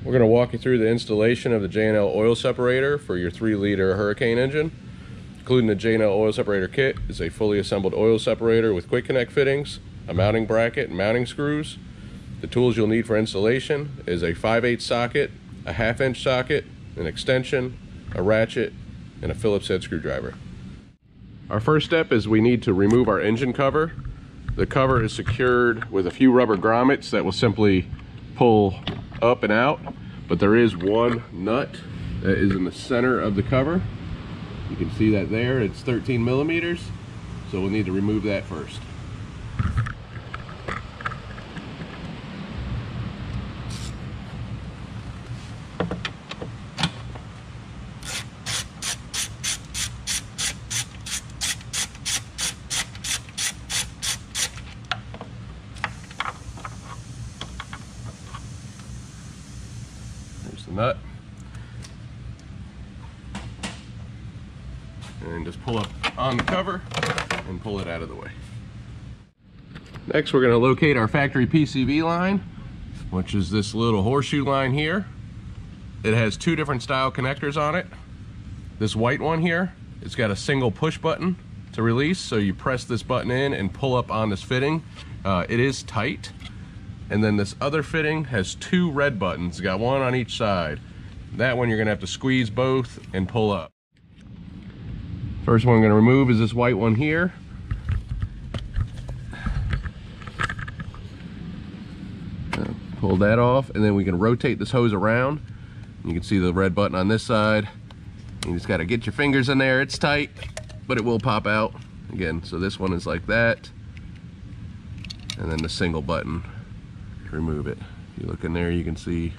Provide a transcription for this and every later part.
We're going to walk you through the installation of the J&L oil separator for your 3-liter Hurricane engine. Including the J&L oil separator kit is a fully assembled oil separator with quick connect fittings, a mounting bracket and mounting screws. The tools you'll need for installation is a 5/8 socket, a 1/2 inch socket, an extension, a ratchet, and a Phillips head screwdriver. Our first step is we need to remove our engine cover. The cover is secured with a few rubber grommets that will simply pull up and out, but there is one nut that is in the center of the cover. You can see that there, it's 13 millimeters, so we'll need to remove that first. There's the nut. And just pull up on the cover and pull it out of the way. Next, we're going to locate our factory PCV line, which is this little horseshoe line here. It has 2 different style connectors on it. This white one here, it's got a single push button to release, so you press this button in and pull up on this fitting. It is tight. And then this other fitting has 2 red buttons. It's got one on each side. That one you're going to have to squeeze both and pull up. First one I'm going to remove is this white one here. Pull that off, and then we can rotate this hose around. You can see the red button on this side. You just got to get your fingers in there. It's tight, but it will pop out. Again, so this one is like that. And then the single button to remove it. If you look in there, you can see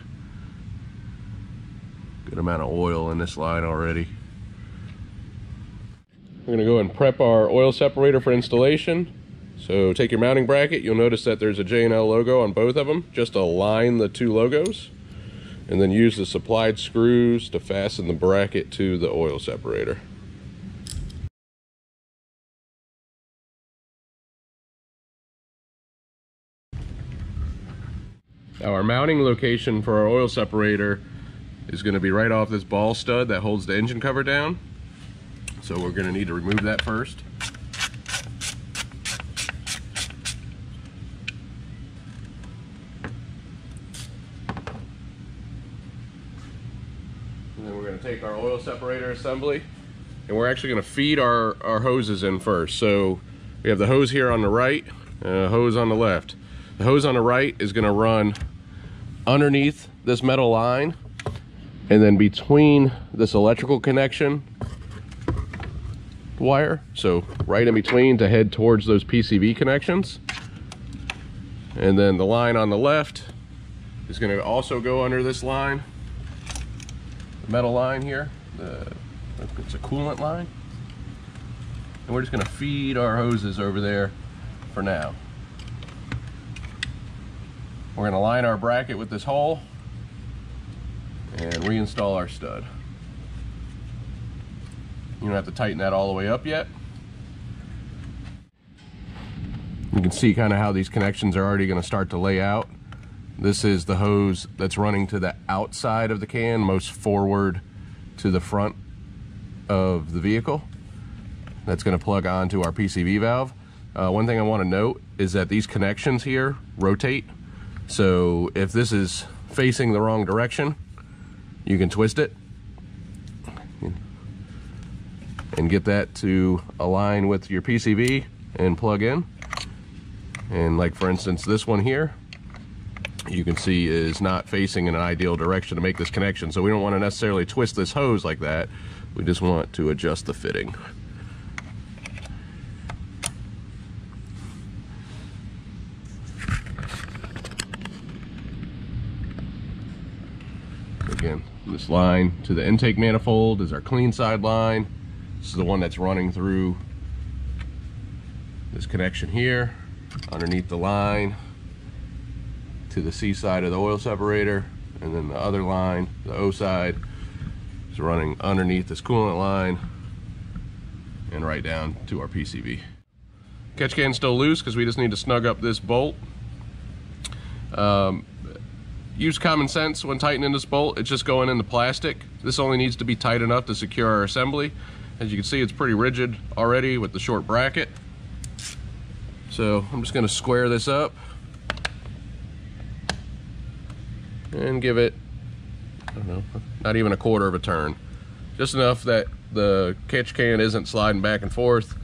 a good amount of oil in this line already. We're going to go and prep our oil separator for installation. So take your mounting bracket. You'll notice that there's a J&L logo on both of them. Just align the 2 logos and then use the supplied screws to fasten the bracket to the oil separator. Now our mounting location for our oil separator is going to be right off this ball stud that holds the engine cover down. So we're going to need to remove that first. And then we're going to take our oil separator assembly, and we're actually going to feed our hoses in first. So we have the hose here on the right and a hose on the left. The hose on the right is going to run underneath this metal line, and then between this electrical connection wire, so right in between to head towards those PCV connections. And then the line on the left is going to also go under this line, the metal line here. It's a coolant line, and we're just going to feed our hoses over there for now. We're going to line our bracket with this hole and reinstall our stud. You don't have to tighten that all the way up yet. You can see kind of how these connections are already going to start to lay out. This is the hose that's running to the outside of the can, most forward to the front of the vehicle. That's going to plug onto our PCV valve. One thing I want to note is that these connections here rotate. So if this is facing the wrong direction, you can twist it and get that to align with your PCV and plug in. And like for instance, this one here, you can see is not facing in an ideal direction to make this connection. So we don't want to necessarily twist this hose like that. We just want to adjust the fitting. Again, this line to the intake manifold is our clean side line. This is the one that's running through this connection here, underneath the line to the C side of the oil separator, and then the other line, the O side, is running underneath this coolant line and right down to our PCV. Catch can's still loose because we just need to snug up this bolt. use common sense when tightening this bolt. It's just going into plastic. This only needs to be tight enough to secure our assembly. As you can see, it's pretty rigid already with the short bracket. So I'm just going to square this up and give it, I don't know, not even a quarter of a turn. Just enough that the catch can isn't sliding back and forth.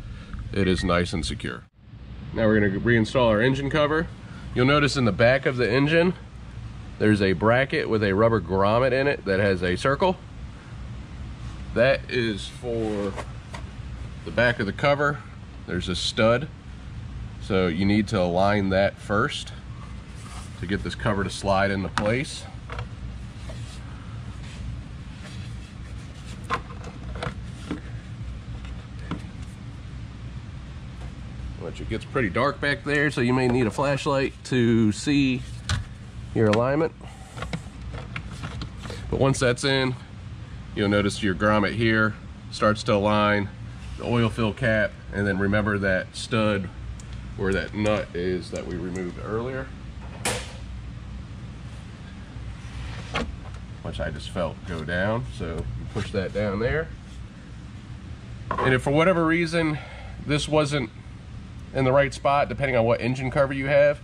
It is nice and secure. Now we're going to reinstall our engine cover. You'll notice in the back of the engine, there's a bracket with a rubber grommet in it that has a circle. That is for the back of the cover. There's a stud. So you need to align that first to get this cover to slide into place. Which it gets pretty dark back there, so you may need a flashlight to see your alignment. But once that's in, you'll notice your grommet here starts to align, the oil fill cap, and then remember that stud where that nut is that we removed earlier, which I just felt go down. So you push that down there. And if for whatever reason this wasn't in the right spot, depending on what engine cover you have,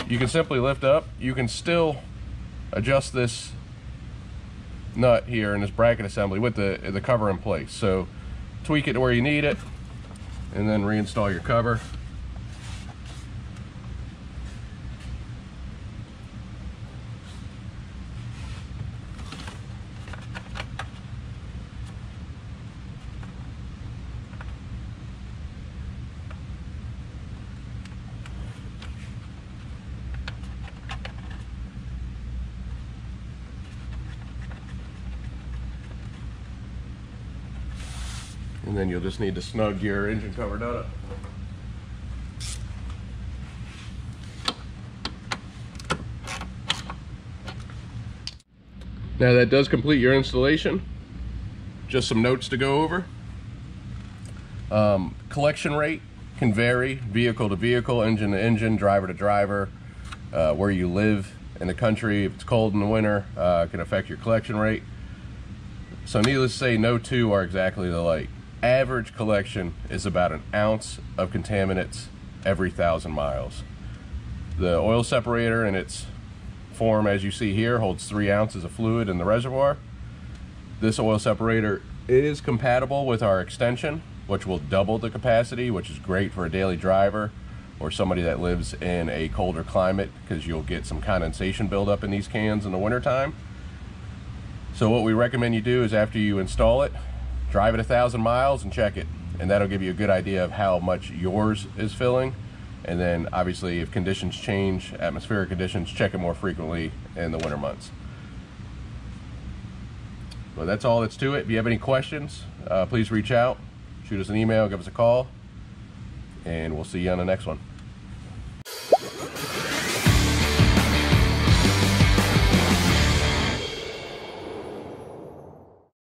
you can simply lift up. You can still adjust this nut here in this bracket assembly with the cover in place. So tweak it to where you need it and then reinstall your cover. And then you'll just need to snug your engine cover nut up. Now that does complete your installation. Just some notes to go over. Collection rate can vary vehicle to vehicle, engine to engine, driver to driver. Where you live in the country, if it's cold in the winter, can affect your collection rate. So needless to say, no two are exactly alike. Average collection is about an ounce of contaminants every 1,000 miles. The oil separator in its form, as you see here, holds 3 ounces of fluid in the reservoir. This oil separator is compatible with our extension, which will double the capacity, which is great for a daily driver or somebody that lives in a colder climate, because you'll get some condensation buildup in these cans in the wintertime. So what we recommend you do is, after you install it, drive it 1,000 miles and check it, and that'll give you a good idea of how much yours is filling. And then obviously, if conditions change, atmospheric conditions, check it more frequently in the winter months. Well, that's all that's to it. If you have any questions, please reach out, shoot us an email, give us a call, and we'll see you on the next one.